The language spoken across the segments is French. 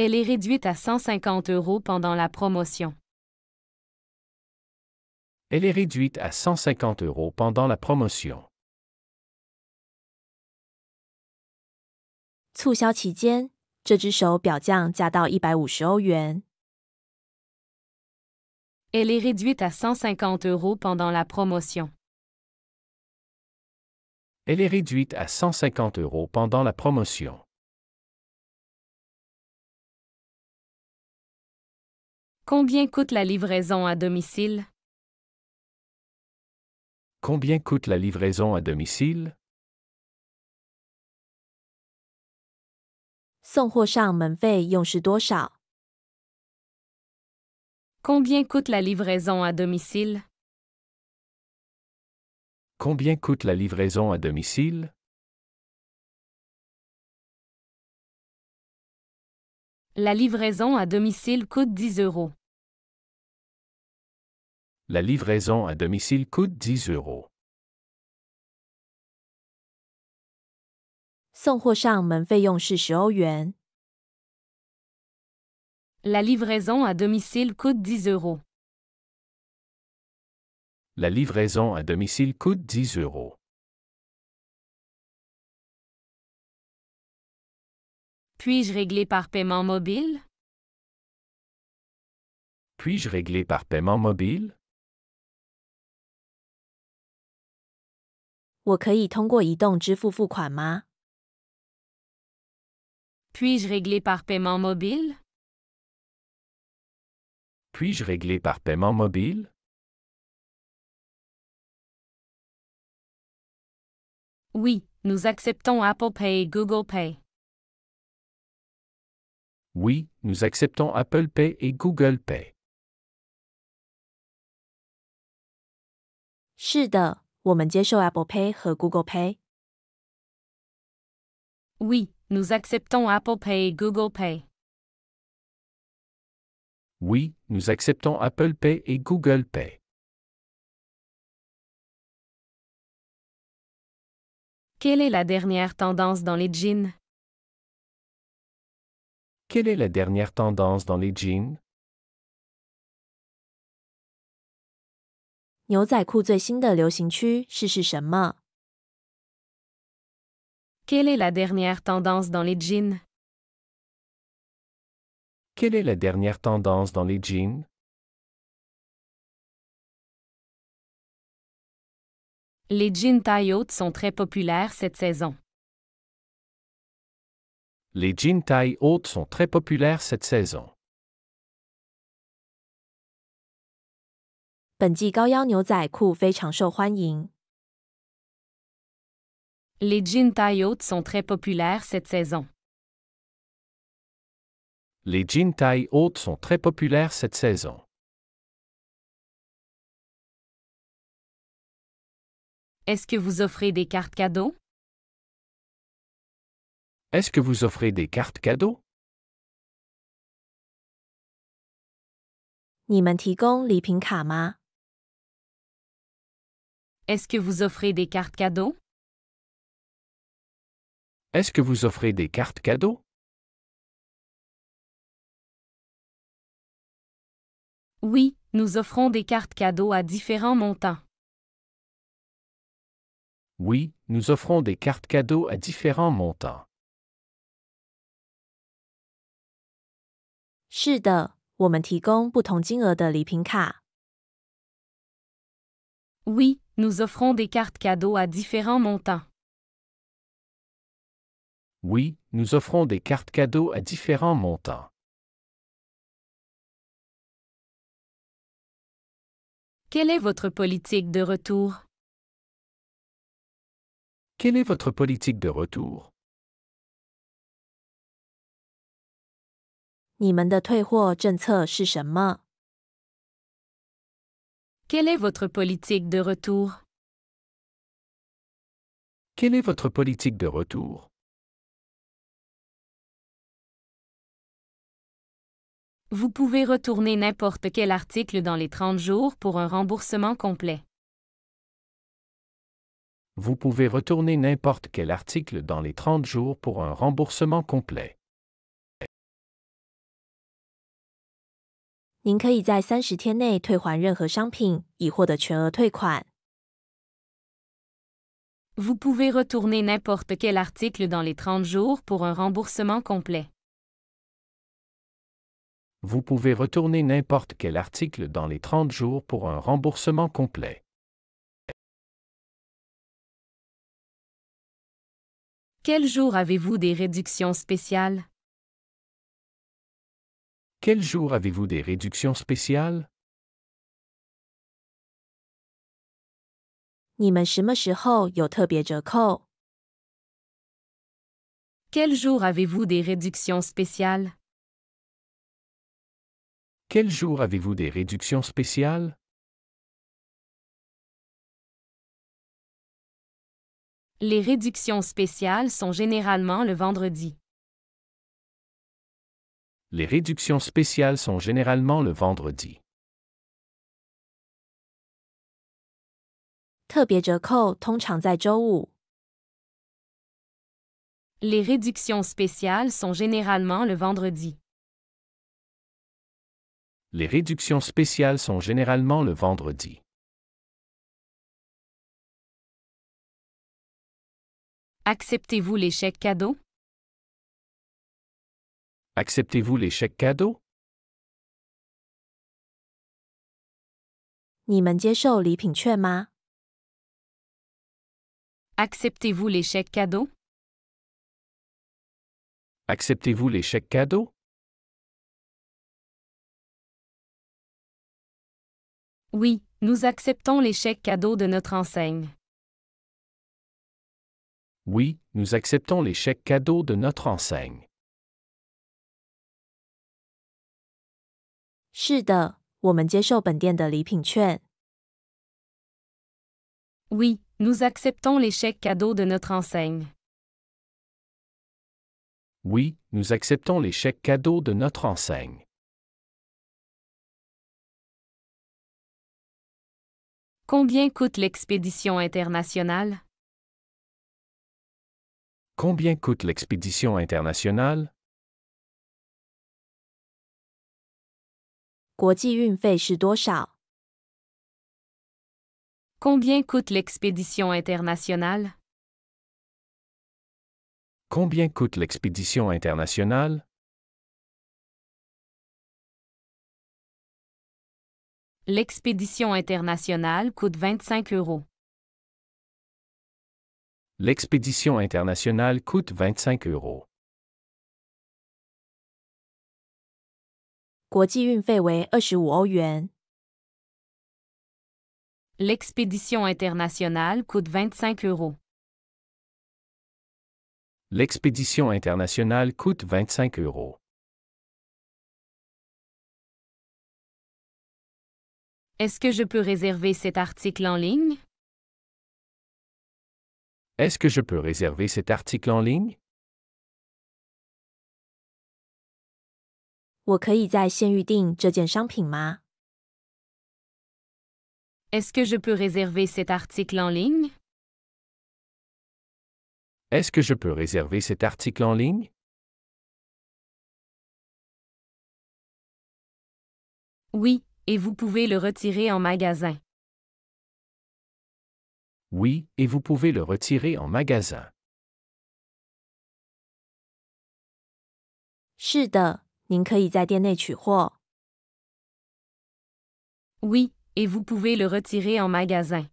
Elle est réduite à 150 € pendant la promotion. Elle est réduite à 150 € pendant la promotion. 促销期间，这只手表匠价到150欧元。Elle est réduite à 150 € pendant la promotion. Elle est réduite à 150 € pendant la promotion. Combien coûte la livraison à domicile? Combien coûte la livraison à domicile? 送货上门费用是多少？ Combien coûte la livraison à domicile? Combien coûte la livraison à domicile? La livraison à domicile coûte 10 €. La livraison à domicile coûte 10 €. 送货上门费用是10欧元。La livraison à domicile coûte 10 €. La livraison à domicile coûte 10 €. Puis-je régler par paiement mobile? Puis-je régler par paiement mobile? 我可以通过移动支付付款吗？ Puis-je régler par paiement mobile? Puis-je régler par paiement mobile? Oui, nous acceptons Apple Pay et Google Pay. Oui, nous acceptons Apple Pay et Google Pay. 是的，我们接受 Apple Pay 和 Google Pay。 Oui, nous acceptons Apple Pay et Google Pay. Oui, nous acceptons Apple Pay et Google Pay. Quelle est la dernière tendance dans les jeans? Quelle est la dernière tendance dans les jeans? 牛仔裤最新的流行趋势是什么？ Quelle est la dernière tendance dans les jeans? Quelle est la dernière tendance dans les jeans? Les jeans taille haute sont très populaires cette saison. Les jeans taille haute sont très populaires cette saison. 本季高腰牛仔裤非常受欢迎。 Les jeans taille haute sont très populaires cette saison. Les jeans taille haute sont très populaires cette saison. Est-ce que vous offrez des cartes cadeaux? Est-ce que vous offrez des cartes cadeaux? 你们提供礼品卡吗？ Est-ce que vous offrez des cartes cadeaux? Est-ce que vous offrez des cartes cadeaux? Oui, nous offrons des cartes cadeaux à différents montants. Oui, nous offrons des cartes cadeaux à différents montants. 是的，我们提供不同金额的礼品卡。 Oui, nous offrons des cartes cadeaux à différents montants. Oui, nous offrons des cartes cadeaux à différents montants. Quelle est votre politique de retour? Quelle est votre politique de retour? 你们的退货政策是什么？ Quelle est votre politique de retour? Quelle est votre politique de retour? Vous pouvez retourner n'importe quel article dans les 30 jours pour un remboursement complet. Vous pouvez retourner n'importe quel article dans les 30 jours pour un remboursement complet. 您可以在30天内退还任何商品，以获得全额退款。Vous pouvez retourner n'importe quel article dans les 30 jours pour un remboursement complet. Vous pouvez retourner n'importe quel article dans les 30 jours pour un remboursement complet. Quel jour avez-vous des réductions spéciales? Quel jour avez-vous des réductions spéciales? 你们什么时候有特别折扣？ Quel jour avez-vous des réductions spéciales? Quel jour avez-vous des réductions spéciales? Les réductions spéciales sont généralement le vendredi. Les réductions spéciales sont généralement le vendredi. 特别折扣通常在周五。 Les réductions spéciales sont généralement le vendredi. Les réductions spéciales sont généralement le vendredi. Acceptez-vous les chèques cadeaux? Acceptez-vous les chèques cadeaux? 你们接受礼品券吗？ Acceptez-vous les chèques cadeaux? Acceptez-vous les chèques cadeaux? Oui, nous acceptons les chèques cadeaux de notre enseigne. Oui, nous acceptons les chèques cadeaux de notre enseigne. 是的，我们接受本店的礼品券。 Oui, nous acceptons les chèques cadeaux de notre enseigne. Oui, nous acceptons les chèques cadeaux de notre enseigne. Combien coûte l'expédition internationale? Combien coûte l'expédition internationale? 国际运费是多少？ Combien coûte l'expédition internationale? Combien coûte l'expédition internationale? L'expédition internationale coûte 25 €. L'expédition internationale coûte 25 €. 国际运费为25欧元。 L'expédition internationale coûte 25 €. L'expédition internationale coûte 25 €. Est-ce que je peux réserver cet article en ligne? Est-ce que je peux réserver cet article en ligne? 我可以在线预订这件商品吗？ Est-ce que je peux réserver cet article en ligne? Est-ce que je peux réserver cet article en ligne? Oui, et vous pouvez le retirer en magasin. Oui, et vous pouvez le retirer en magasin. 是的，您可以在店内取货。 Oui, et vous pouvez le retirer en magasin.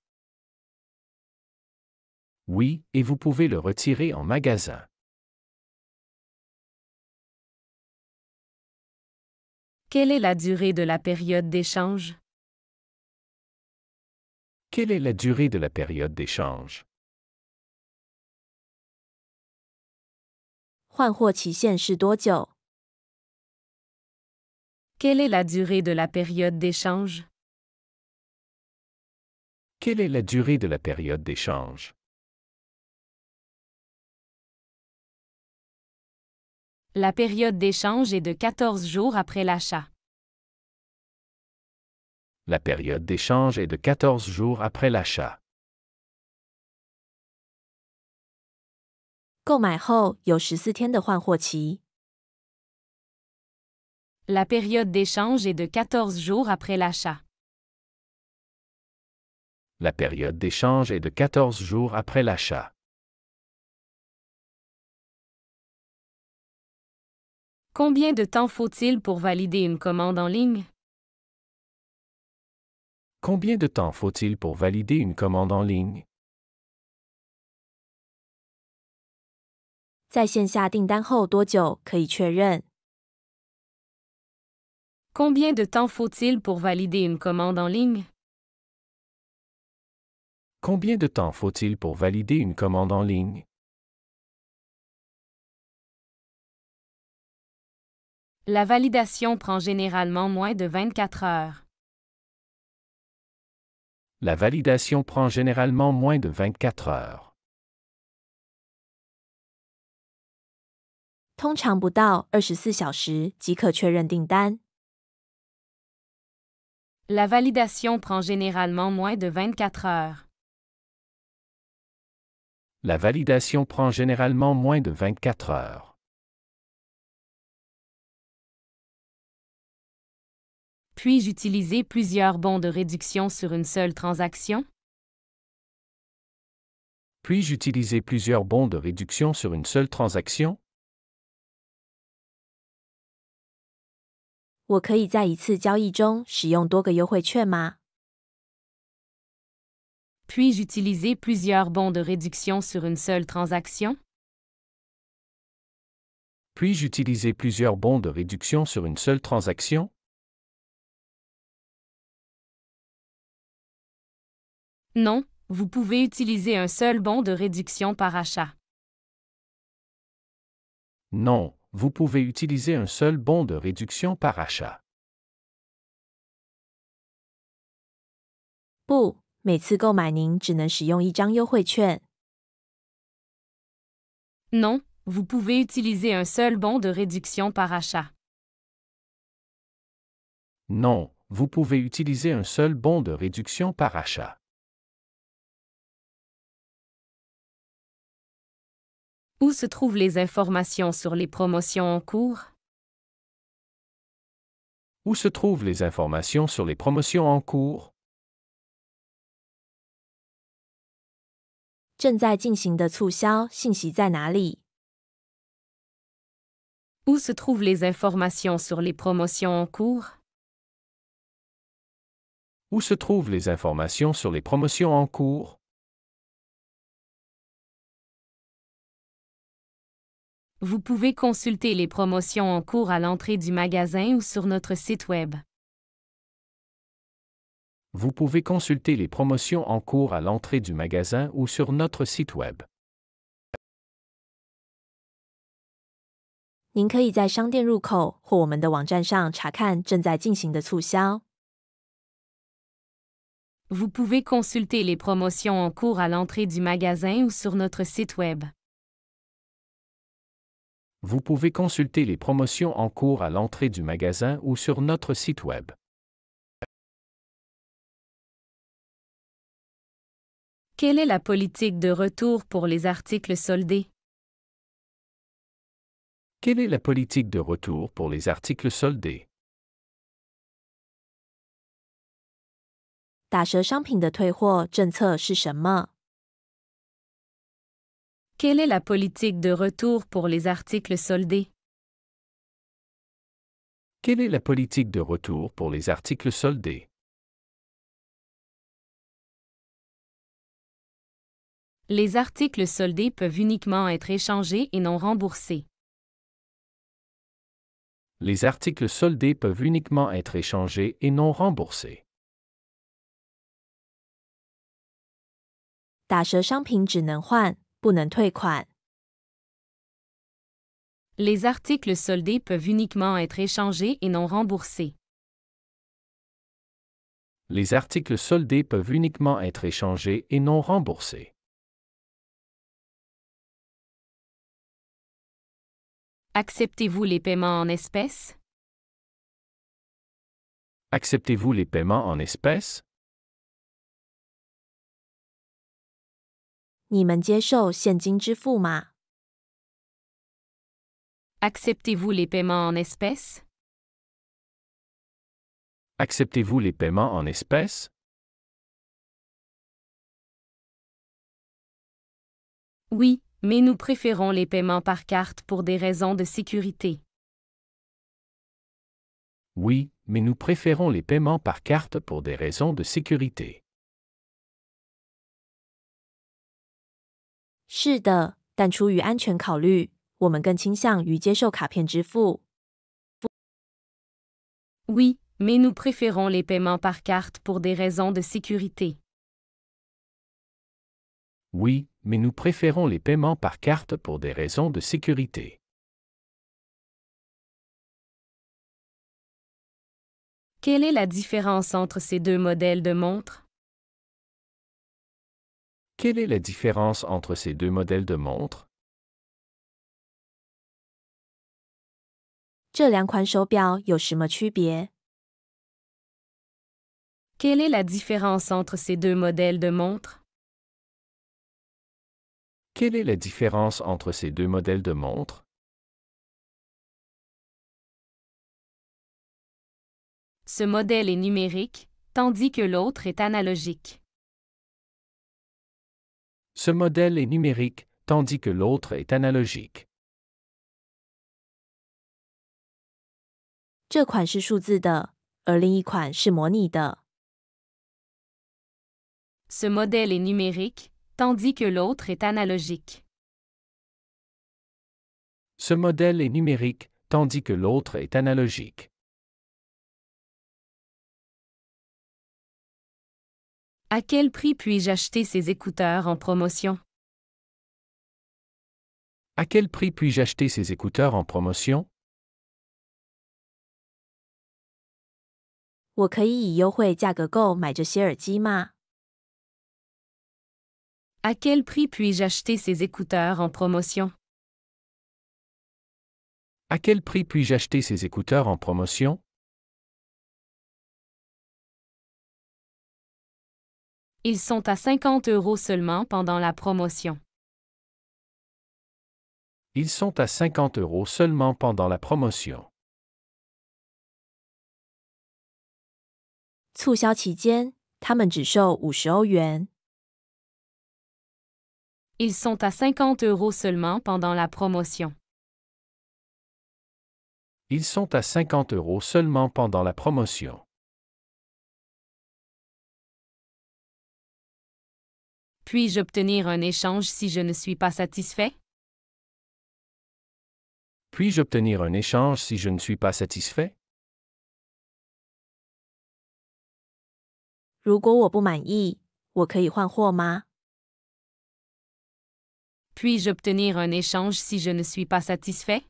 Oui, et vous pouvez le retirer en magasin. Quelle est la durée de la période d'échange? Quelle est la durée de la période d'échange? 换货期限是多久？ Quelle est la durée de la période d'échange? Quelle est la durée de la période d'échange? La période d'échange est de 14 jours après l'achat. La période d'échange est de 14 jours après l'achat. 购买后有14天的换货期。La période d'échange est de 14 jours après l'achat. La période d'échange est de 14 jours après l'achat. Combien de temps faut-il pour valider une commande en ligne? Combien de temps faut-il pour valider une commande en ligne? 在线下订单后多久可以确认？ Combien de temps faut-il pour valider une commande en ligne? Combien de temps faut-il pour valider une commande en ligne? La validation prend généralement moins de 24 heures. La validation prend généralement moins de 24 heures. 通常不到24小时即可确认订单。 La validation prend généralement moins de 24 heures. La validation prend généralement moins de 24 heures. Puis-je utiliser plusieurs bons de réduction sur une seule transaction? Puis-je utiliser plusieurs bons de réduction sur une seule transaction? 我可以在一次交易中使用多个优惠券吗？ Puis-je utiliser plusieurs bons de réduction sur une seule transaction? Puis-je utiliser plusieurs bons de réduction sur une seule transaction? Non, vous pouvez utiliser un seul bon de réduction par achat. Non, vous pouvez utiliser un seul bon de réduction par achat. 不，每次购买您只能使用一张优惠券。 Non, vous pouvez utiliser un seul bon de réduction par achat. Non, vous pouvez utiliser un seul bon de réduction par achat. Où se trouvent les informations sur les promotions en cours? Où se trouvent les informations sur les promotions en cours? 正在进行的促销信息在哪里？ Où se trouvent les informations sur les promotions en cours? Où se trouvent les informations sur les promotions en cours? Vous pouvez consulter les promotions en cours à l'entrée du magasin ou sur notre site Web. Vous pouvez consulter les promotions en cours à l'entrée du magasin ou sur notre site Web. 您可以在商店入口或我们的网站上查看正在进行的促销。 Vous pouvez consulter les promotions en cours à l'entrée du magasin ou sur notre site Web. Vous pouvez consulter les promotions en cours à l'entrée du magasin ou sur notre site Web. Quelle est la politique de retour pour les articles soldés? Quelle est la politique de retour pour les articles soldés? 打折商品的退货政策是什么？ Quelle est la politique de retour pour les articles soldés? Quelle est la politique de retour pour les articles soldés? Les articles soldés peuvent uniquement être échangés et non remboursés. Les articles soldés peuvent uniquement être échangés et non remboursés. 打折商品只能换，不能退款。 Les articles soldés peuvent uniquement être échangés et non remboursés. Les articles soldés peuvent uniquement être échangés et non remboursés. Acceptez-vous les paiements en espèces? Acceptez-vous les paiements en espèces? 你们接受现金支付吗？ Acceptez-vous les paiements en espèces? Acceptez-vous les paiements en espèces? Oui, mais nous préférons les paiements par carte pour des raisons de sécurité. Oui, mais nous préférons les paiements par carte pour des raisons de sécurité. 是的，但出于安全考虑，我们更倾向于接受卡片支付。Oui, mais nous préférons les paiements par carte pour des raisons de sécurité. Oui, mais nous préférons les paiements par carte pour des raisons de sécurité. Quelle est la différence entre ces deux modèles de montres? Quelle est la différence entre ces deux modèles de montres? 这两款手表有什么区别？ Quelle est la différence entre ces deux modèles de montres? Quelle est la différence entre ces deux modèles de montres? Ce modèle est numérique, tandis que l'autre est analogique. Ce modèle est numérique, tandis que l'autre est analogique. 这款是数字的，而另一款是模拟的。 Ce modèle est numérique, tandis que l'autre est analogique. Ce modèle est numérique, tandis que l'autre est analogique. À quel prix puis-je acheter ces écouteurs en promotion? À quel prix puis-je acheter ces écouteurs en promotion? 我可以以优惠价格购买这些耳机吗？ À quel prix puis-je acheter ces écouteurs en promotion? À quel prix puis-je acheter ces écouteurs en promotion? Ils sont à 50 € seulement pendant la promotion. Ils sont à 50 € seulement pendant la promotion. 促销期间，他们只售50欧元。 Ils sont à 50 € seulement pendant la promotion. Ils sont à 50 € seulement pendant la promotion. Puis-je obtenir un échange si je ne suis pas satisfait? Puis-je obtenir un échange si je ne suis pas satisfait? 如果我不满意，我可以换货吗？ Puis-je obtenir un échange si je ne suis pas satisfait?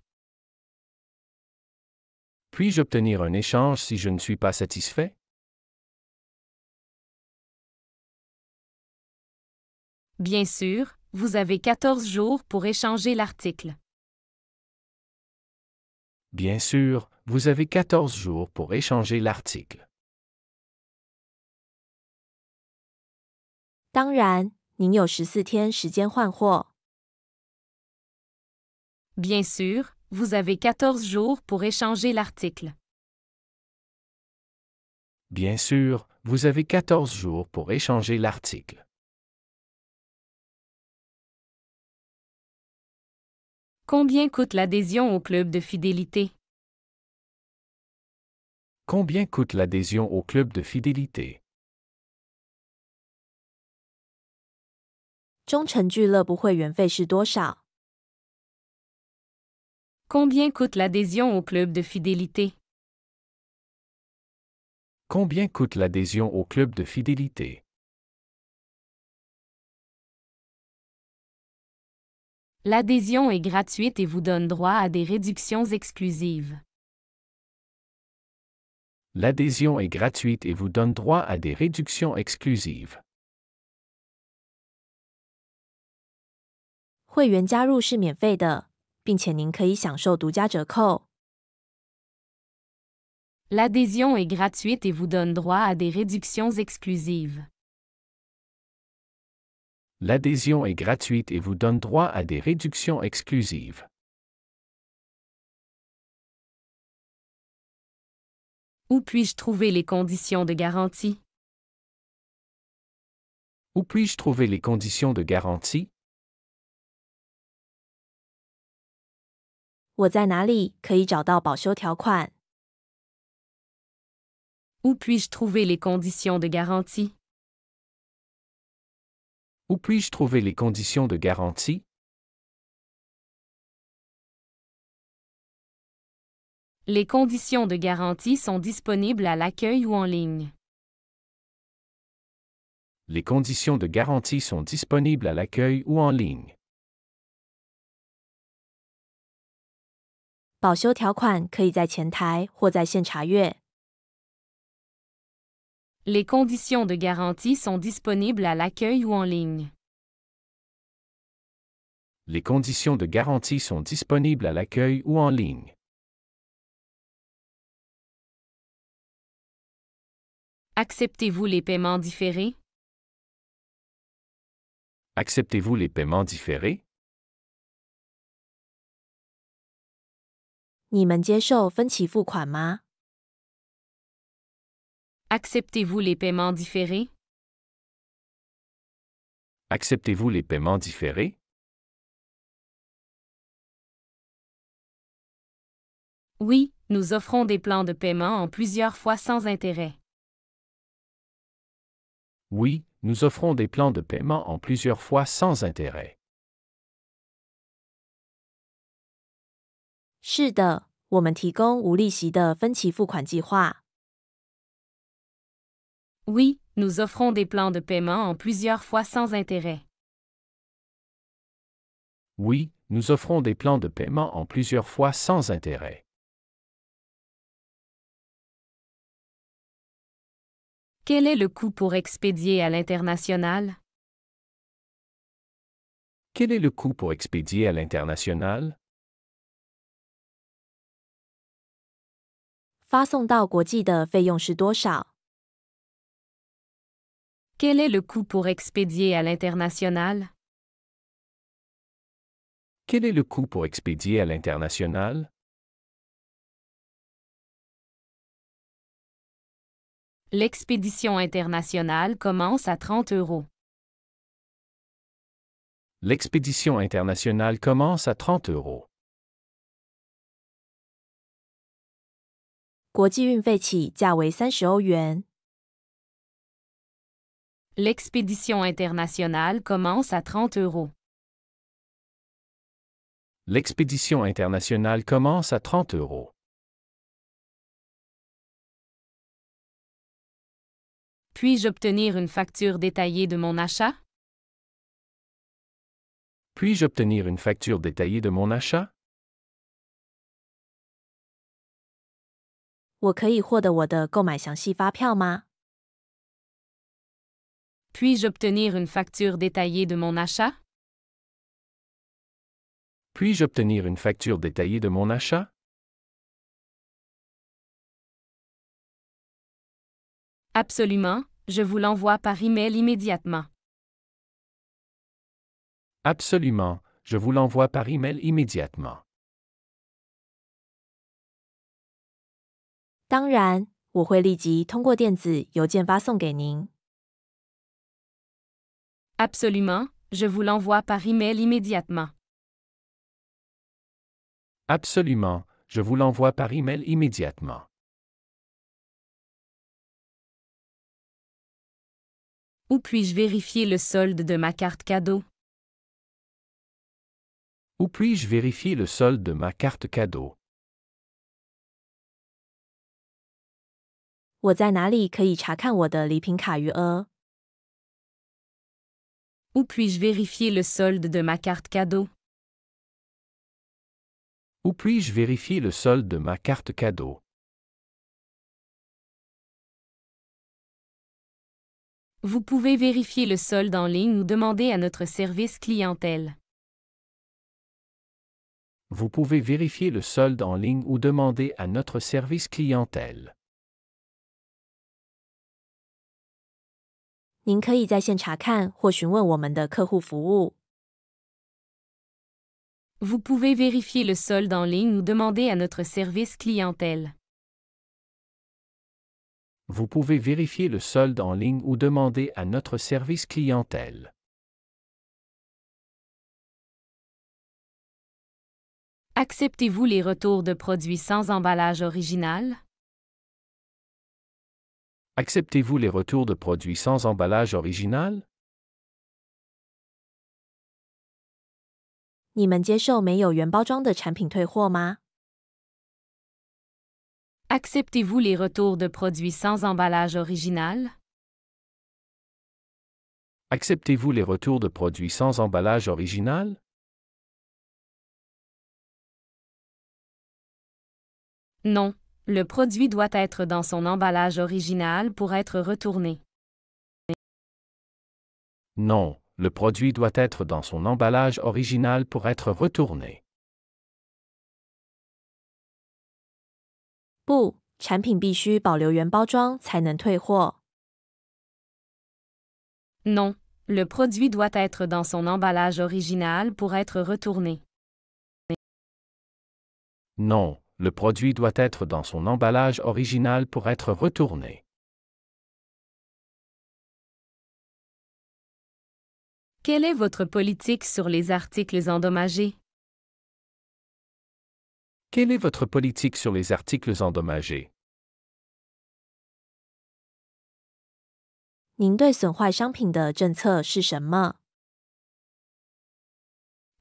Puis-je obtenir un échange si je ne suis pas satisfait? Bien sûr, vous avez 14 jours pour échanger l'article. Bien sûr, vous avez 14 jours pour échanger l'article. 当然，您有14天时间换货。 Bien sûr, vous avez 14 jours pour échanger l'article. Bien sûr, vous avez 14 jours pour échanger l'article. Combien coûte l'adhésion au club de fidélité? Combien coûte l'adhésion au club de fidélité? 忠诚俱乐部会员费是多少？ Combien coûte l'adhésion au club de fidélité? Combien coûte l'adhésion au club de fidélité? L'adhésion est gratuite et vous donne droit à des réductions exclusives. L'adhésion est gratuite et vous donne droit à des réductions exclusives. 会员加入是免费的，并且您可以享受独家折扣。 L'adhésion est gratuite et vous donne droit à des réductions exclusives. L'adhésion est gratuite et vous donne droit à des réductions exclusives. Où puis-je trouver les conditions de garantie? Où puis-je trouver les conditions de garantie? 我在哪里可以找到保修条款？ Où puis-je trouver les conditions de garantie? Où puis-je trouver les conditions de garantie? Les conditions de garantie sont disponibles à l'accueil ou en ligne. Les conditions de garantie sont disponibles à l'accueil ou en ligne. 保修条款可以在前台或在线查阅。 Les conditions de garantie sont disponibles à l'accueil ou en ligne. Les conditions de garantie sont disponibles à l'accueil ou en ligne. Acceptez-vous les paiements différés? Acceptez-vous les paiements différés? 你们接受分期付款吗？ Acceptez-vous les paiements différés? Acceptez-vous les paiements différés? Oui, nous offrons des plans de paiement en plusieurs fois sans intérêt. Oui, nous offrons des plans de paiement en plusieurs fois sans intérêt. 是的，我们提供无利息的分期付款计划。 Oui, nous offrons des plans de paiement en plusieurs fois sans intérêt. Oui, nous offrons des plans de paiement en plusieurs fois sans intérêt. Quel est le coût pour expédier à l'international? Quel est le coût pour expédier à l'international? 发送到国际的费用是多少？ Quel est le coût pour expédier à l'international? Quel est le coût pour expédier à l'international? L'expédition internationale commence à 30 €. L'expédition internationale commence à 30 €. 国际运费起价为30欧元。 L'expédition internationale commence à 30 €. L'expédition internationale commence à 30 €. Puis-je obtenir une facture détaillée de mon achat? Puis-je obtenir une facture détaillée de mon achat? 我可以获得我的购买详细发票吗？ Puis-je obtenir une facture détaillée de mon achat? Puis-je obtenir une facture détaillée de mon achat? Absolument, je vous l'envoie par email immédiatement. Absolument, je vous l'envoie par email immédiatement. 当然，我会立即通过电子邮件发送给您。 Absolument, je vous l'envoie par email immédiatement. Absolument, je vous l'envoie par email immédiatement. Où puis-je vérifier le solde de ma carte cadeau? Où puis-je vérifier le solde de ma carte cadeau? 我在哪里可以查看我的礼品卡余额？ Où puis-je vérifier le solde de ma carte cadeau? Où puis-je vérifier le solde de ma carte cadeau? Vous pouvez vérifier le solde en ligne ou demander à notre service clientèle. Vous pouvez vérifier le solde en ligne ou demander à notre service clientèle. 您可以在线查看或询问我们的客户服务。 Vous pouvez vérifier le solde en ligne ou demander à notre service clientèle. Vous pouvez vérifier le solde en ligne ou demander à notre service clientèle. Acceptez-vous les retours de produits sans emballage original? Acceptez-vous les retours de produits sans emballage original? 你们接受没有原包装的产品退货吗？ Acceptez-vous les retours de produits sans emballage original? Acceptez-vous les retours de produits sans emballage original? Non, le produit doit être dans son emballage original pour être retourné. Non, le produit doit être dans son emballage original pour être retourné. 不，产品必须保留原包装才能退货。 Non, le produit doit être dans son emballage original pour être retourné. Non, le produit doit être dans son emballage original pour être retourné. Quelle est votre politique sur les articles endommagés? Quelle est votre politique sur les articles endommagés? 您对损坏商品的政策是什么？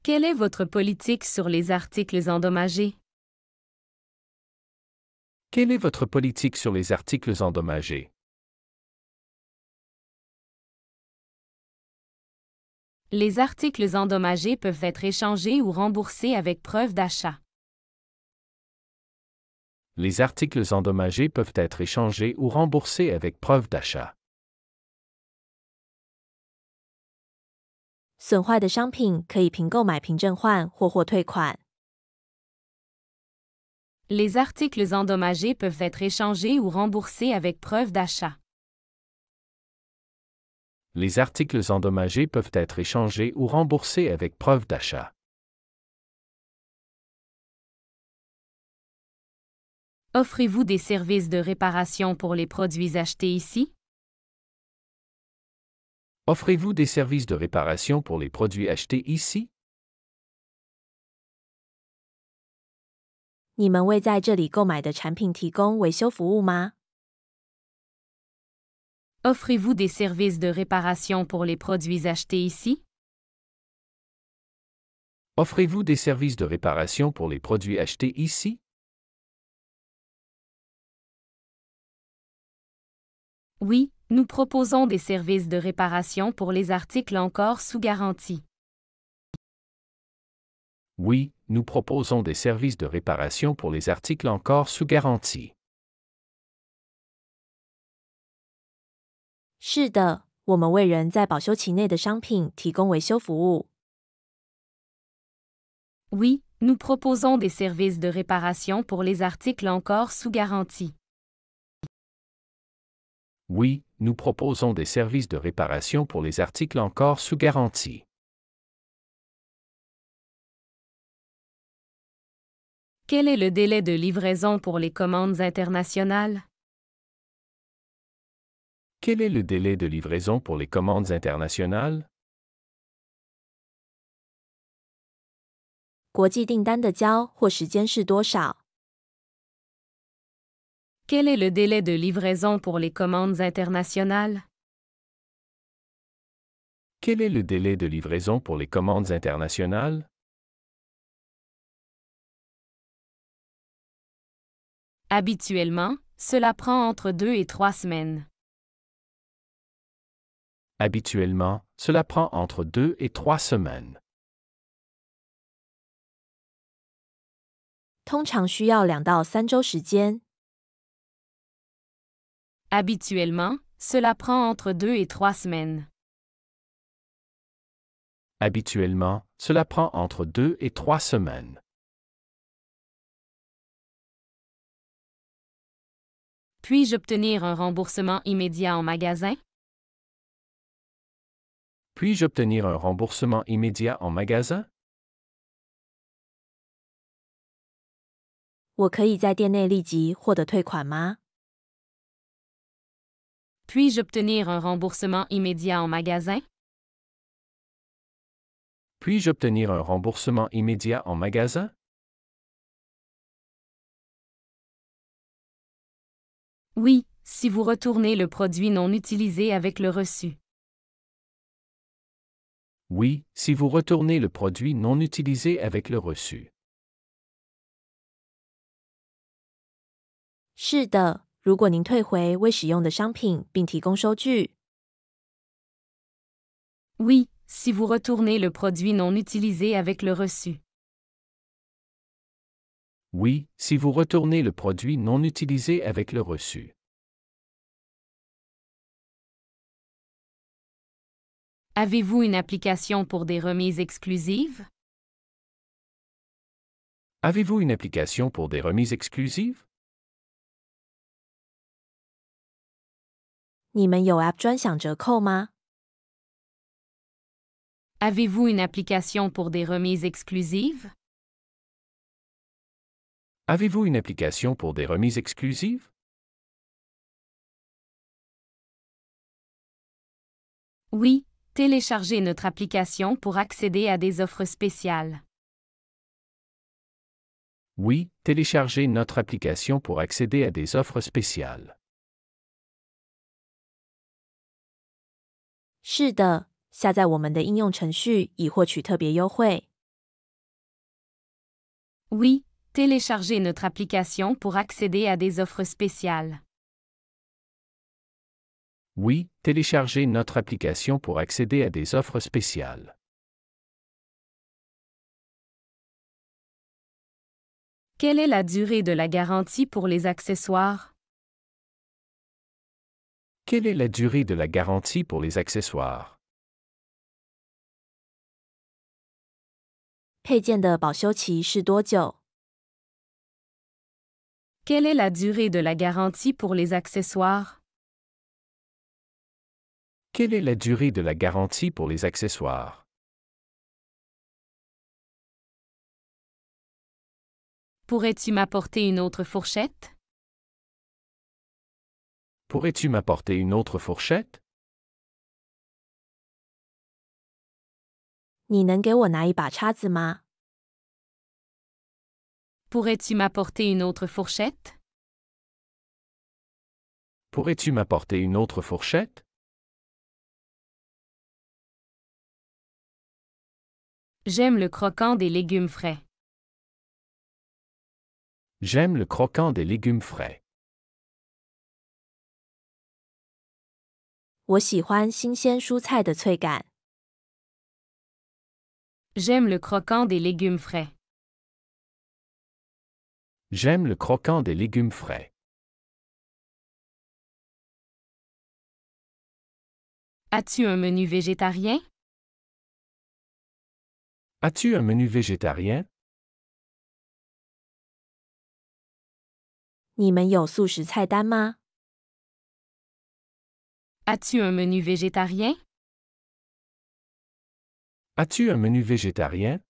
Quelle est votre politique sur les articles endommagés? Quelle est votre politique sur les articles endommagés? Les articles endommagés peuvent être échangés ou remboursés avec preuve d'achat. Les articles endommagés peuvent être échangés ou remboursés avec preuve d'achat. 损坏的商品可以凭购买凭证换或退款。 Les articles endommagés peuvent être échangés ou remboursés avec preuve d'achat. Les articles endommagés peuvent être échangés ou remboursés avec preuve d'achat. Offrez-vous des services de réparation pour les produits achetés ici? Offrez-vous des services de réparation pour les produits achetés ici? 你们为在这里购买的产品提供维修服务吗？ Offrez-vous des services de réparation pour les produits achetés ici? Offrez-vous des services de réparation pour les produits achetés ici? Oui, nous proposons des services de réparation pour les articles encore sous garantie. Oui, nous proposons des services de réparation pour les articles encore sous garantie. 是的，我们为人在保修期内的商品提供维修服务。 Oui, nous proposons des services de réparation pour les articles encore sous garantie. Oui, nous proposons des services de réparation pour les articles encore sous garantie. Quel est le délai de livraison pour les commandes internationales? Quel est le délai de livraison pour les commandes internationales? 国际订单的交货时间是多少？ Quel est le délai de livraison pour les commandes internationales? Quel est le délai de livraison pour les commandes internationales? Habituellement, cela prend entre 2 et 3 semaines. Habituellement, cela prend entre 2 et 3 semaines. 通常需要2到3周时间。 Habituellement, cela prend entre 2 et 3 semaines. Habituellement, cela prend entre 2 et 3 semaines. Puis-je obtenir un remboursement immédiat en magasin? Puis-je obtenir un remboursement immédiat en magasin? 我可以在店内立即获得退款吗？ Puis-je obtenir un remboursement immédiat en magasin? Puis-je obtenir un remboursement immédiat en magasin? Oui, si vous retournez le produit non utilisé avec le reçu. Oui, si vous retournez le produit non utilisé avec le reçu. 是的，如果您退回未使用的商品并提供收据。Oui, si vous retournez le produit non utilisé avec le reçu. Oui, si vous retournez le produit non utilisé avec le reçu. Avez-vous une application pour des remises exclusives? Avez-vous une application pour des remises exclusives? 你们有 App 专享折扣吗？ Avez-vous une application pour des remises exclusives? Avez-vous une application pour des remises exclusives? Oui, téléchargez notre application pour accéder à des offres spéciales. Oui, téléchargez notre application pour accéder à des offres spéciales. 是的，下载我们的应用程序以获取特别优惠。 Oui, téléchargez notre application pour accéder à des offres spéciales. Oui, téléchargez notre application pour accéder à des offres spéciales. Quelle est la durée de la garantie pour les accessoires? Quelle est la durée de la garantie pour les accessoires? 配件的保修期是多久？ Quelle est la durée de la garantie pour les accessoires? Quelle est la durée de la garantie pour les accessoires? Pourrais-tu m'apporter une autre fourchette? Pourrais-tu m'apporter une autre fourchette? 你能给我拿一把叉子吗？ Pourrais-tu m'apporter une autre fourchette? Pourrais-tu m'apporter une autre fourchette? J'aime le croquant des légumes frais. J'aime le croquant des légumes frais. 我喜欢新鲜蔬菜的脆感。 J'aime le croquant des légumes frais. J'aime le croquant des légumes frais. As-tu un menu végétarien? As-tu un menu végétarien? 你们有素食菜单吗？ As-tu un menu végétarien? As-tu un menu végétarien?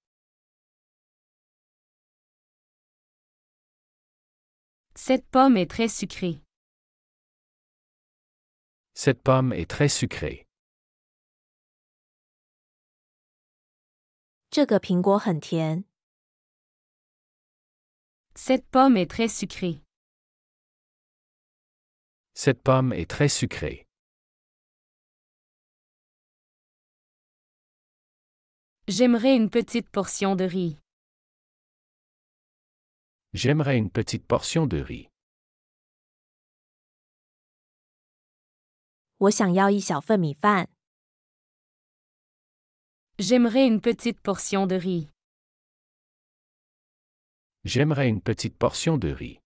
Cette pomme est très sucrée. Cette pomme est très sucrée. 这个苹果很甜。 Cette pomme est très sucrée. Cette pomme est très sucrée. J'aimerais une petite portion de riz. J'aimerais une petite portion de riz. 我想要一小份米饭。 J'aimerais une petite portion de riz. J'aimerais une petite portion de riz.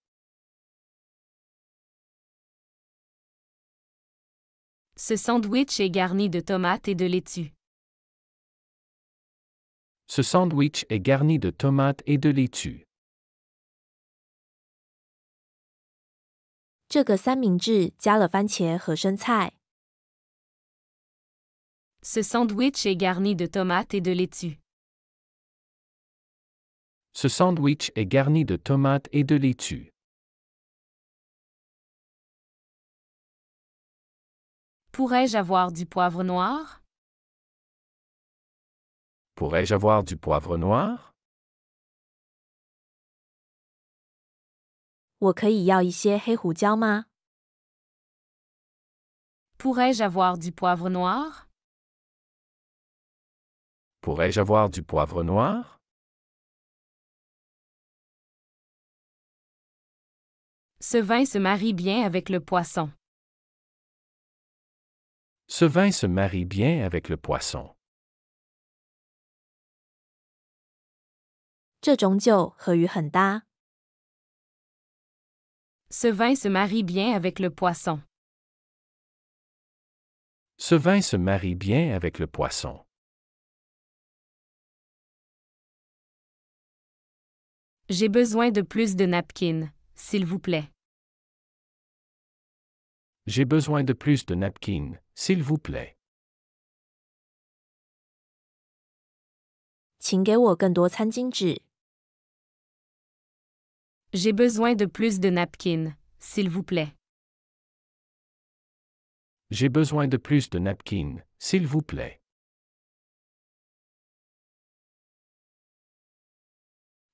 Ce sandwich est garni de tomates et de laitue. Ce sandwich est garni de tomates et de laitue. 这个三明治加了番茄和生菜。 Ce sandwich est garni de tomates et de laitue. Ce sandwich est garni de tomates et de laitue. Pourrais-je avoir du poivre noir? Pourrais-je avoir du poivre noir? 我可以要一些黑胡椒吗？ Pourrais-je avoir du poivre noir? Pourrais-je avoir du poivre noir? Ce vin se marie bien avec le poisson. Ce vin se marie bien avec le poisson. 这种酒和鱼很搭。 Ce vin se marie bien avec le poisson. Ce vin se marie bien avec le poisson. J'ai besoin de plus de napkins, s'il vous plaît. J'ai besoin de plus de napkins, s'il vous plaît. 请给我更多餐巾纸。 J'ai besoin de plus de napkins, s'il vous plaît. J'ai besoin de plus de napkins, s'il vous plaît.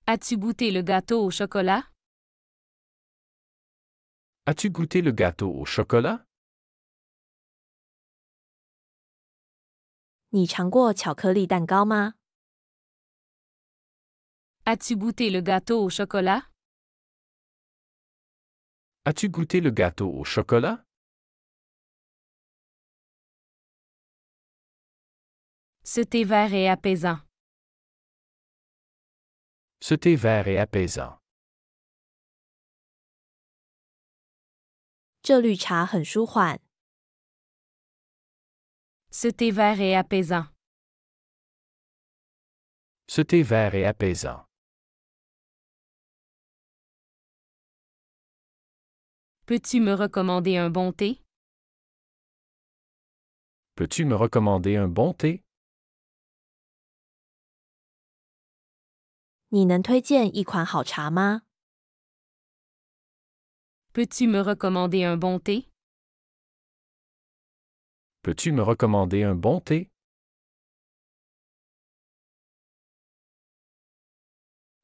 As-tu goûté le gâteau au chocolat? As-tu goûté le gâteau au chocolat? 你尝过巧克力蛋糕吗？ As-tu goûté le gâteau au chocolat? As-tu goûté le gâteau au chocolat? Ce thé vert est apaisant. Ce thé vert est apaisant. 这绿茶很舒缓。 Ce thé vert est apaisant. Ce thé vert est apaisant. Peux-tu me recommander un bon thé? Peux-tu me recommander un bon thé? 你能推荐一款好茶吗？ Peux-tu me recommander un bon thé? Peux-tu me recommander un bon thé?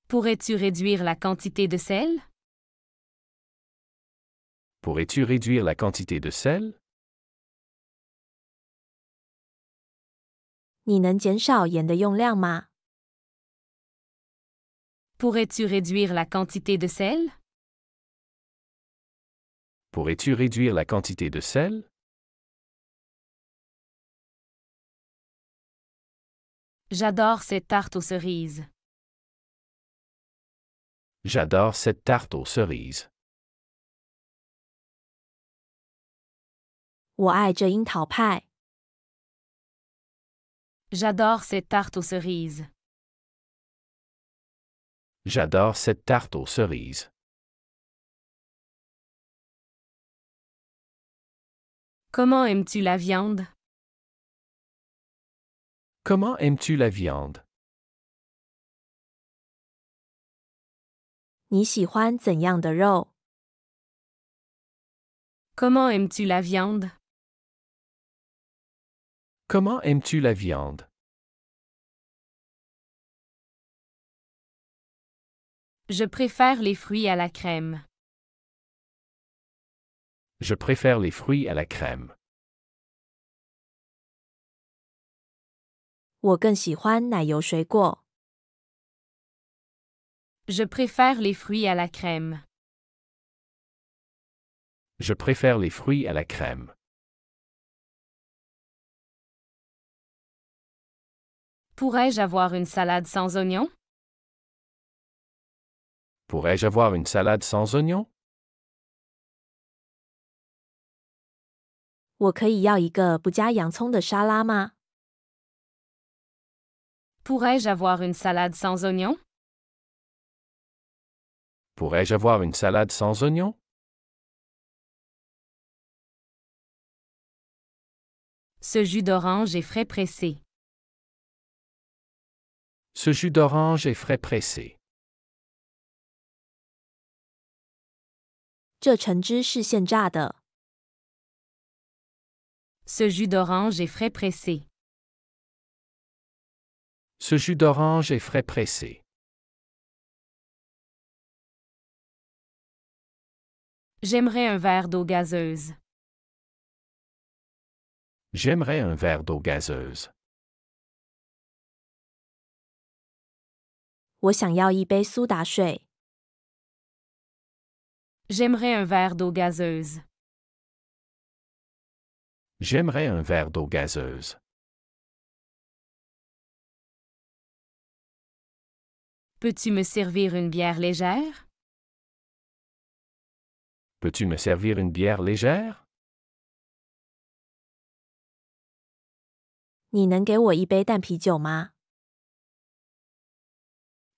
Pourrais-tu réduire la quantité de sel? Pourrais-tu réduire la quantité de sel? 你能减少盐的用量吗？ Pourrais-tu réduire la quantité de sel? Pourrais-tu réduire la quantité de sel? J'adore cette tarte aux cerises. J'adore cette tarte aux cerises. 我爱这樱桃派。 J'adore cette tarte aux cerises. J'adore cette tarte aux cerises. Comment aimes-tu la viande? Comment aimes-tu la viande? 你喜欢怎样的肉？ Comment aimes-tu la viande? Comment aimes-tu la viande? Je préfère les fruits à la crème. Je préfère les fruits à la crème. 我更喜欢奶油水果。 Je préfère les fruits à la crème. Je préfère les fruits à la crème. Pourrais-je avoir une salade sans oignons? Pourrais-je avoir une salade sans oignons? 我可以要一个不加洋葱的沙拉吗？ Pourrais-je avoir une salade sans oignons? Pourrais-je avoir une salade sans oignons? Ce jus d'orange est frais pressé. Ce jus d'orange est frais pressé. 这橙汁是现榨的。Ce jus d'orange est frais pressé. Ce jus d'orange est frais pressé. J'aimerais un verre d'eau gazeuse. J'aimerais un verre d'eau gazeuse. 我想要一杯苏打水。J'aimerais un verre d'eau gazeuse. J'aimerais un verre d'eau gazeuse. Peux-tu me servir une bière légère? Peux-tu me servir une bière légère? 你能给我一杯淡啤酒吗？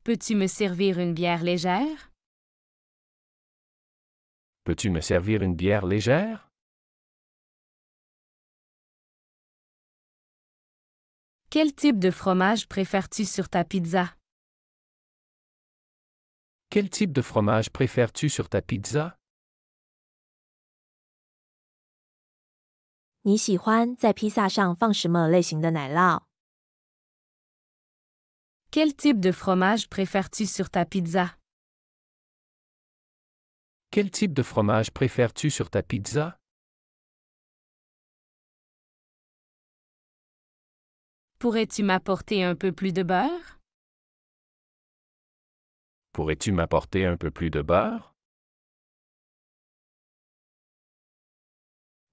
Peux-tu me servir une bière légère? Peux-tu me servir une bière légère? Quel type de fromage préfères-tu sur ta pizza? Quel type de fromage préfères-tu sur ta pizza? 你喜欢在披萨上放什么类型的奶酪？ Quel type de fromage préfères-tu sur ta pizza? Quel type de fromage préfères-tu sur ta pizza? Pourrais-tu m'apporter un peu plus de beurre? Pourrais-tu m'apporter un peu plus de beurre?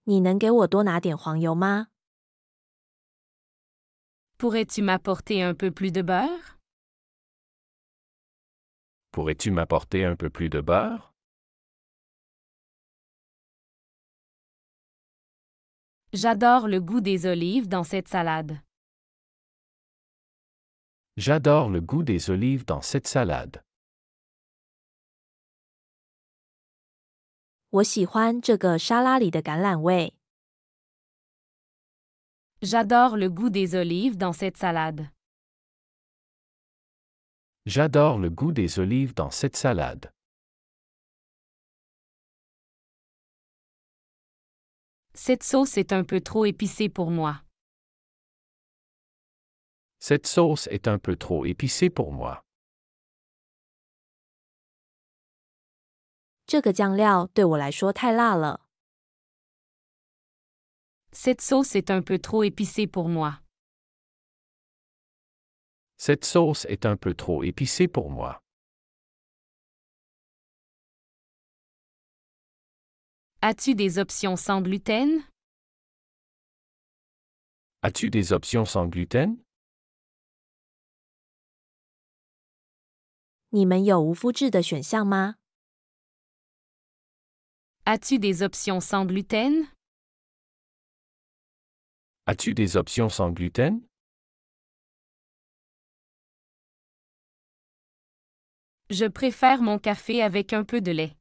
你能给我多拿点黄油吗？ Pourrais-tu m'apporter un peu plus de beurre? Pourrais-tu m'apporter un peu plus de beurre? J'adore le goût des olives dans cette salade. J'adore le goût des olives dans cette salade. 我喜欢这个沙拉里的橄榄味。 J'adore le goût des olives dans cette salade. J'adore le goût des olives dans cette salade. Cette sauce est un peu trop épicée pour moi. Cette sauce est un peu trop épicée pour moi. 这个酱料对我来说太辣了。 Cette sauce est un peu trop épicée pour moi. Cette sauce est un peu trop épicée pour moi. As-tu des options sans gluten? As-tu des options sans gluten? 你们有无麸质的选项吗？ As-tu des options sans gluten? As-tu des options sans gluten? Je préfère mon café avec un peu de lait.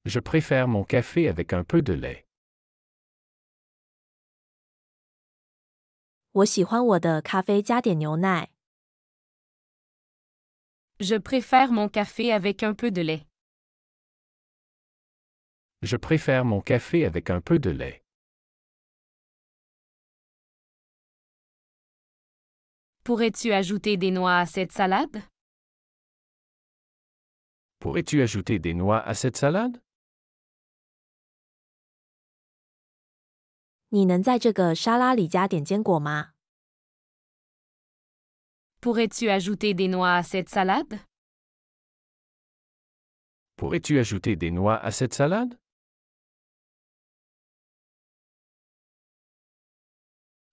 Je préfère mon café avec un peu de lait. 我喜欢我的咖啡加点牛奶。 Je préfère mon café avec un peu de lait. Je préfère mon café avec un peu de lait. Pourrais-tu ajouter des noix à cette salade? Pourrais-tu ajouter des noix à cette salade? 你能在这个沙拉里加点坚果吗？ Pourrais-tu ajouter des noix à cette salade? Pourrais-tu ajouter des noix à cette salade?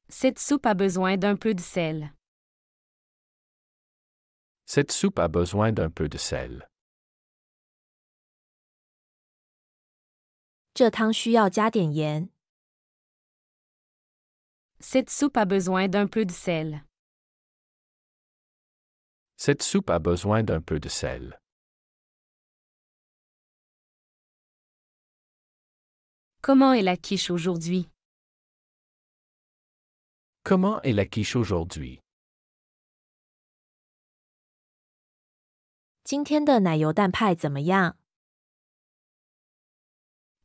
Cette soupe a besoin d'un peu de sel. Cette soupe a besoin d'un peu de sel. 这汤需要加点盐。 Cette soupe a besoin d'un peu de sel. Cette soupe a besoin d'un peu de sel. Comment est la quiche aujourd'hui? Comment est la quiche aujourd'hui? 今天的奶油蛋派怎么样？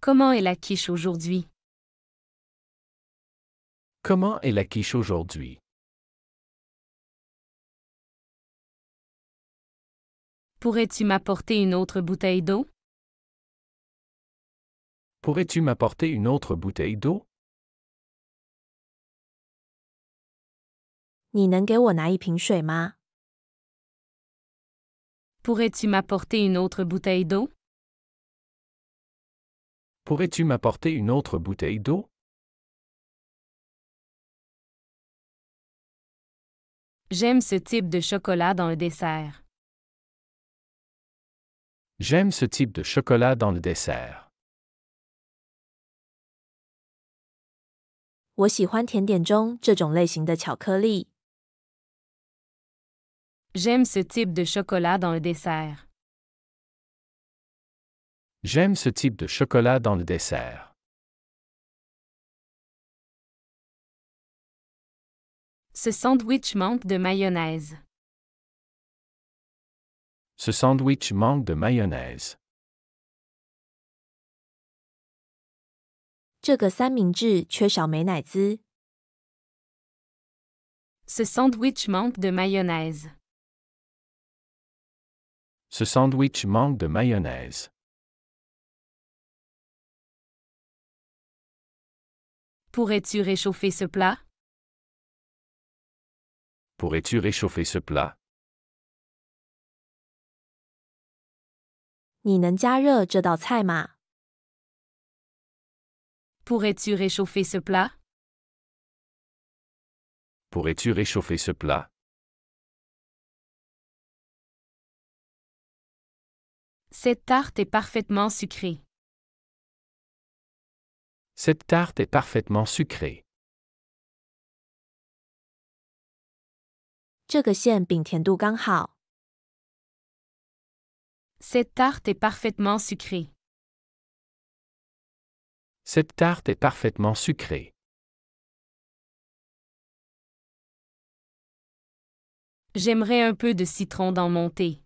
Comment est la quiche aujourd'hui? Comment est la quiche aujourd'hui? Pourrais-tu m'apporter une autre bouteille d'eau? Pourrais-tu m'apporter une autre bouteille d'eau? 你能给我拿一瓶水吗？ Pourrais-tu m'apporter une autre bouteille d'eau? Pourrais-tu m'apporter une autre bouteille d'eau? J'aime ce type de chocolat dans le dessert. J'aime ce type de chocolat dans le dessert. 我喜欢甜点中这种类型的巧克力。 J'aime ce type de chocolat dans le dessert. J'aime ce type de chocolat dans le dessert. Ce sandwich manque de mayonnaise. Ce sandwich manque de mayonnaise. 这个三明治缺少美乃滋。 Ce sandwich manque de mayonnaise. Ce sandwich manque de mayonnaise. Pourrais-tu réchauffer ce plat? Pourrais-tu réchauffer ce plat? 你能加热这道菜吗？ Pourrais-tu réchauffer ce plat? Pourrais-tu réchauffer ce plat? Cette tarte est parfaitement sucrée. Cette tarte est parfaitement sucrée. 这个馅饼甜度刚好。 Cette tarte est parfaitement sucrée. Cette tarte est parfaitement sucrée. J'aimerais un peu de citron dans mon thé.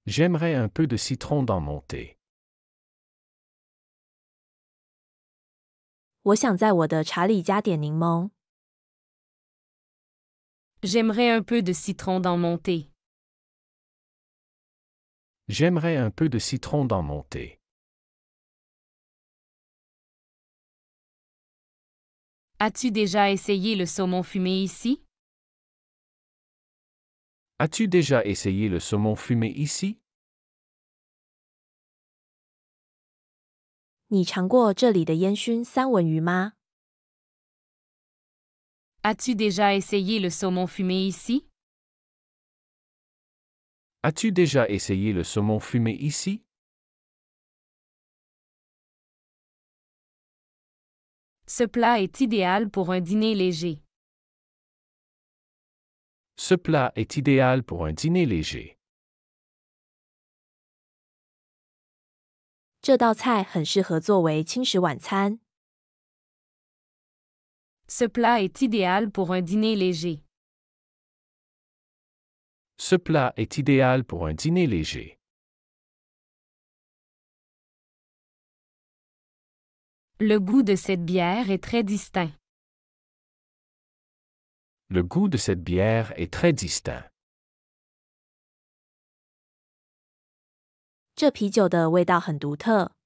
J'aimerais un peu de citron dans mon thé. 我想在我的茶里加点柠檬。 J'aimerais un peu de citron dans mon thé. J'aimerais un peu de citron dans mon thé. As-tu déjà essayé le saumon fumé ici? As-tu déjà essayé le saumon fumé ici? 你尝过这里的烟熏三文鱼吗？ As-tu déjà essayé le saumon fumé ici? As-tu déjà essayé le saumon fumé ici? Ce plat est idéal pour un dîner léger. Ce plat est idéal pour un dîner léger. 这道菜很适合作为轻食晚餐。 Ce plat est idéal pour un dîner léger. Ce plat est idéal pour un dîner léger. Le goût de cette bière est très distinct. Le goût de cette bière est très distinct. 这啤酒的味道很独特。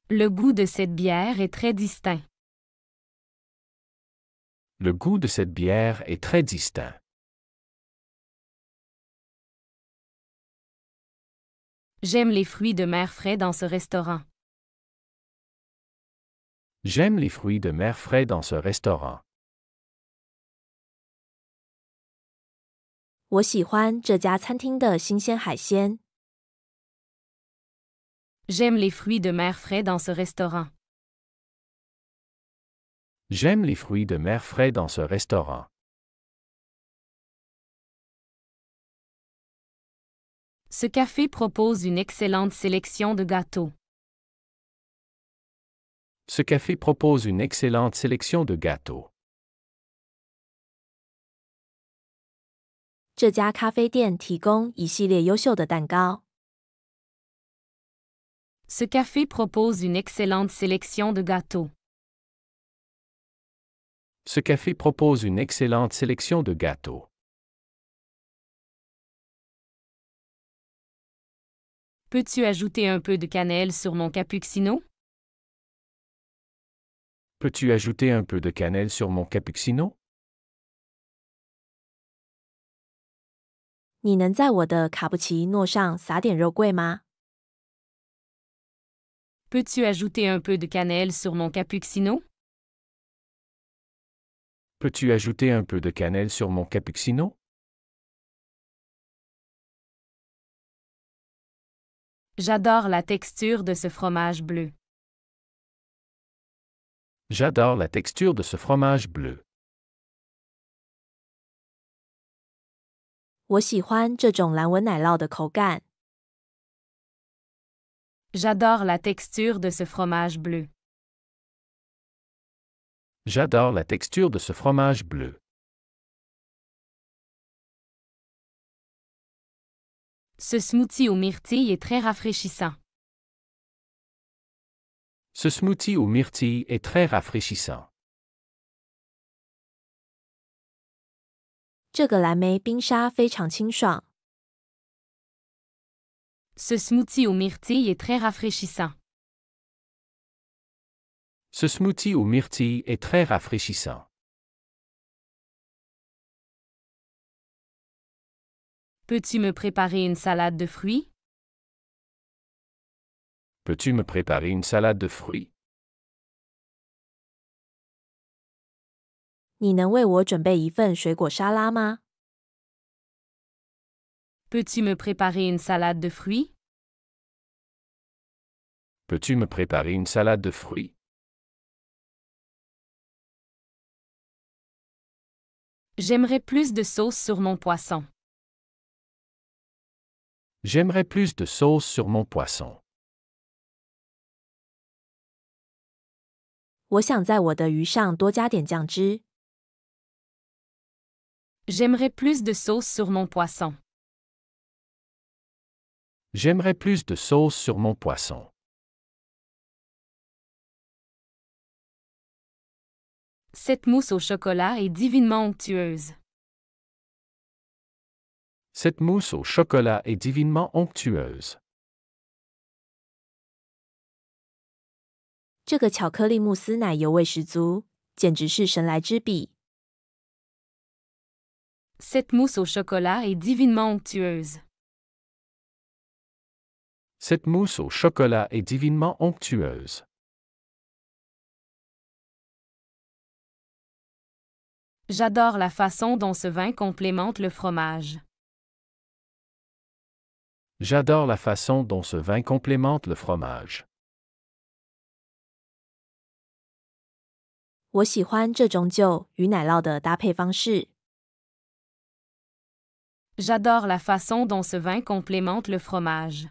Le goût de cette bière est très distinct. Le goût de cette bière est très distinct. J'aime les fruits de mer frais dans ce restaurant. J'aime les fruits de mer frais dans ce restaurant. 我喜欢这家餐厅的新鲜海鲜。 J'aime les fruits de mer frais dans ce restaurant. J'aime les fruits de mer frais dans ce restaurant. Ce café propose une excellente sélection de gâteaux. Ce café propose une excellente sélection de gâteaux. 这家咖啡店提供一系列优秀的蛋糕。Ce café propose une excellente sélection de gâteaux. Ce café propose une excellente sélection de gâteaux. Peux-tu ajouter un peu de cannelle sur mon cappuccino? Peux-tu ajouter un peu de cannelle sur mon cappuccino? 你能在我的卡布奇诺上撒点肉桂吗？ Peux-tu ajouter un peu de cannelle sur mon cappuccino? Peux-tu ajouter un peu de cannelle sur mon cappuccino? J'adore la texture de ce fromage bleu. J'adore la texture de ce fromage bleu. 我喜欢这种蓝纹奶酪的口感。 J'adore la texture de ce fromage bleu. J'adore la texture de ce fromage bleu. Ce smoothie aux myrtilles est très rafraîchissant. Ce smoothie aux myrtilles est très rafraîchissant. 这个蓝莓冰沙非常清爽。 Ce smoothie aux myrtilles est très rafraîchissant. Ce smoothie aux myrtilles est très rafraîchissant. Peux-tu me préparer une salade de fruits? Peux-tu me préparer une salade de fruits? 你能为我准备一份水果沙拉吗？ Peux-tu me préparer une salade de fruits? Peux-tu me préparer une salade de fruits? J'aimerais plus de sauce sur mon poisson. J'aimerais plus de sauce sur mon poisson. 我想在我的鱼上多加点酱汁。 J'aimerais plus de sauce sur mon poisson. J'aimerais plus de sauce sur mon poisson. Cette mousse au chocolat est divinement onctueuse. Cette mousse au chocolat est divinement onctueuse. 这个巧克力慕斯奶油味十足，简直是神来之笔。 Cette mousse au chocolat est divinement onctueuse. Cette mousse au chocolat est divinement onctueuse. J'adore la façon dont ce vin complémente le fromage. J'adore la façon dont ce vin complémente le fromage. 我喜欢这种酒与奶酪的搭配方式。 J'adore la façon dont ce vin complémente le fromage.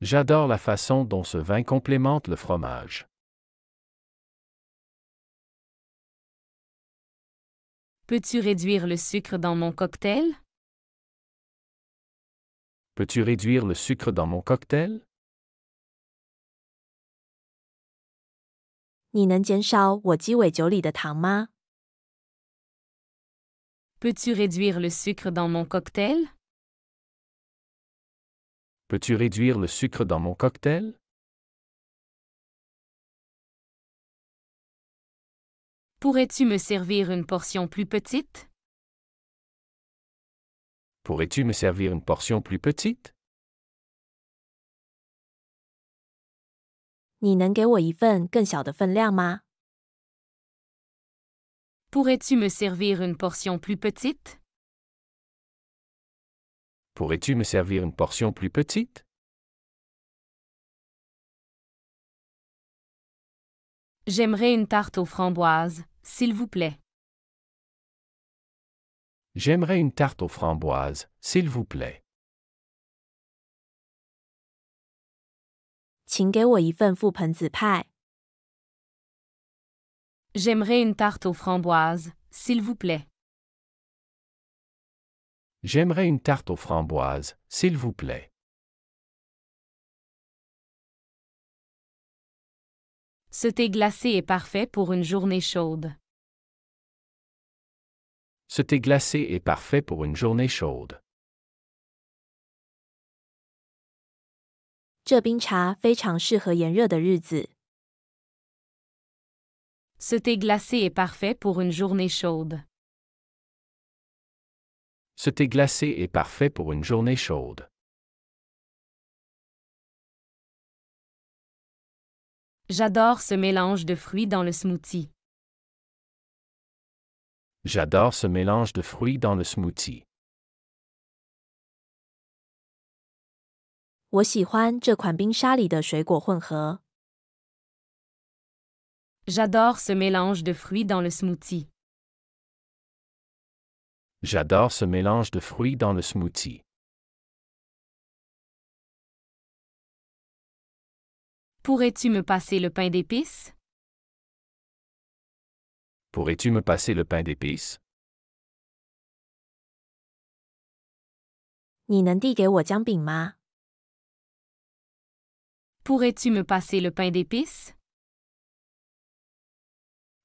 J'adore la façon dont ce vin complémente le fromage. Peux-tu réduire le sucre dans mon cocktail? Peux-tu réduire le sucre dans mon cocktail? 你能减少我鸡尾酒里的糖吗？ Peux-tu réduire le sucre dans mon cocktail? Peux-tu réduire le sucre dans mon cocktail? Pourrais-tu me servir une portion plus petite? Pourrais-tu me servir une portion plus petite? 你能给我一份更小的分量吗？ Pourrais-tu me servir une portion plus petite? Pourrais-tu me servir une portion plus petite? J'aimerais une tarte aux framboises, s'il vous plaît. J'aimerais une tarte aux framboises, s'il vous plaît. 请给我一份覆盆子派。 J'aimerais une tarte aux framboises, s'il vous plaît. J'aimerais une tarte aux framboises, s'il vous plaît. Ce thé glacé est parfait pour une journée chaude. Ce thé glacé est parfait pour une journée chaude. 这冰茶非常适合炎热的日子。Ce thé glacé est parfait pour une journée chaude. Ce thé glacé est parfait pour une journée chaude. J'adore ce mélange de fruits dans le smoothie. J'adore ce mélange de fruits dans le smoothie. 我喜欢这款冰沙里的水果混合。J'adore ce mélange de fruits dans le smoothie. J'adore ce mélange de fruits dans le smoothie. Pourrais-tu me passer le pain d'épices? Pourrais-tu me passer le pain d'épices? 你能递给我姜饼吗？ Pourrais-tu me passer le pain d'épices?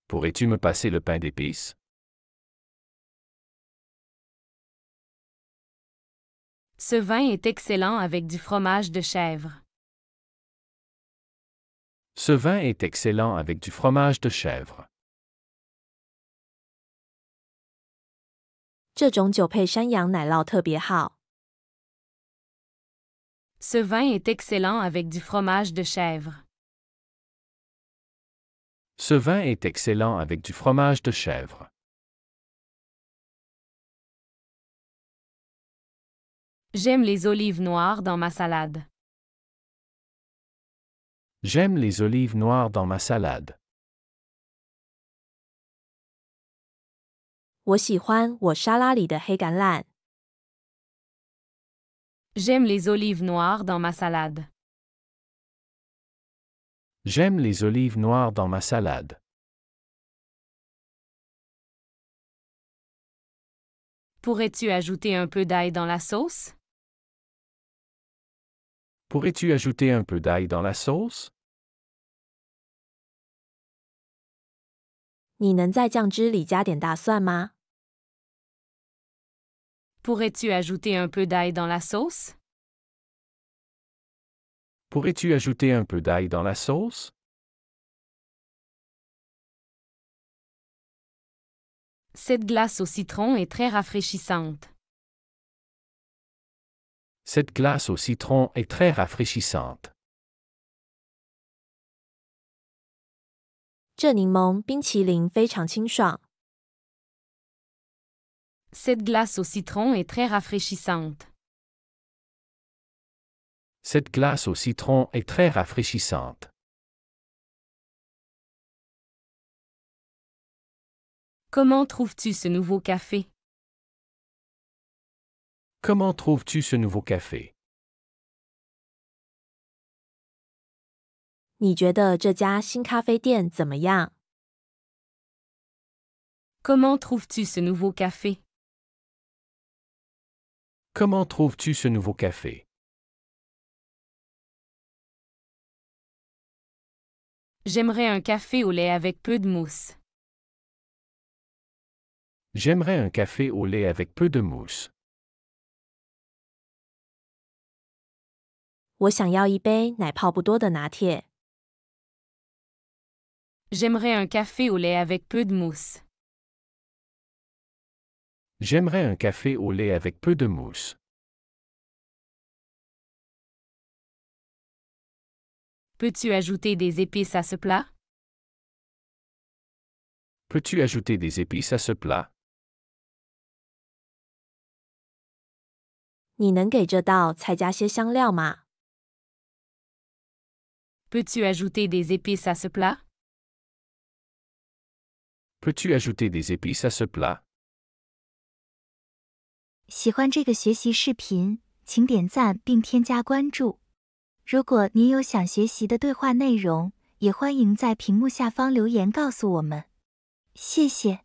Pourrais-tu me passer le pain d'épices? Ce vin est excellent avec du fromage de chèvre. Ce vin est excellent avec du fromage de chèvre. 这种酒配山羊奶酪特别好。Ce vin est excellent avec du fromage de chèvre. Ce vin est excellent avec du fromage de chèvre. J'aime les olives noires dans ma salade. J'aime les olives noires dans ma salade. 我喜欢我沙拉里的黑橄榄。J'aime les olives noires dans ma salade. J'aime les olives noires dans ma salade. Pourrais-tu ajouter un peu d'ail dans la sauce? Pourrais-tu ajouter un peu d'ail dans la sauce? 你能在酱汁里加点大蒜吗？ Pourrais-tu ajouter un peu d'ail dans la sauce? Pourrais-tu ajouter un peu d'ail dans la sauce? Cette glace au citron est très rafraîchissante. Cette glace au citron est très rafraîchissante. 这柠檬冰淇淋非常清爽。 Cette glace au citron est très rafraîchissante. Cette glace au citron est très rafraîchissante. Comment trouves-tu ce nouveau café? Comment trouves-tu ce nouveau café? 你觉得这家新咖啡店怎么样？ Comment trouves-tu ce nouveau café? Comment trouves-tu ce nouveau café? J'aimerais un café au lait avec peu de mousse. J'aimerais un café au lait avec peu de mousse. 我想要一杯奶泡不多的拿铁。 J'aimerais un café au lait avec peu de mousse. J'aimerais un café au lait avec peu de mousse. Peux-tu ajouter des épices à ce plat? Peux-tu ajouter des épices à ce plat? 你能给这道菜加些香料吗？ Peux-tu ajouter des épices à ce plat? Peux-tu ajouter des épices à ce plat? 喜欢这个学习视频，请点赞并添加关注。如果您有想学习的对话内容，也欢迎在屏幕下方留言告诉我们。谢谢。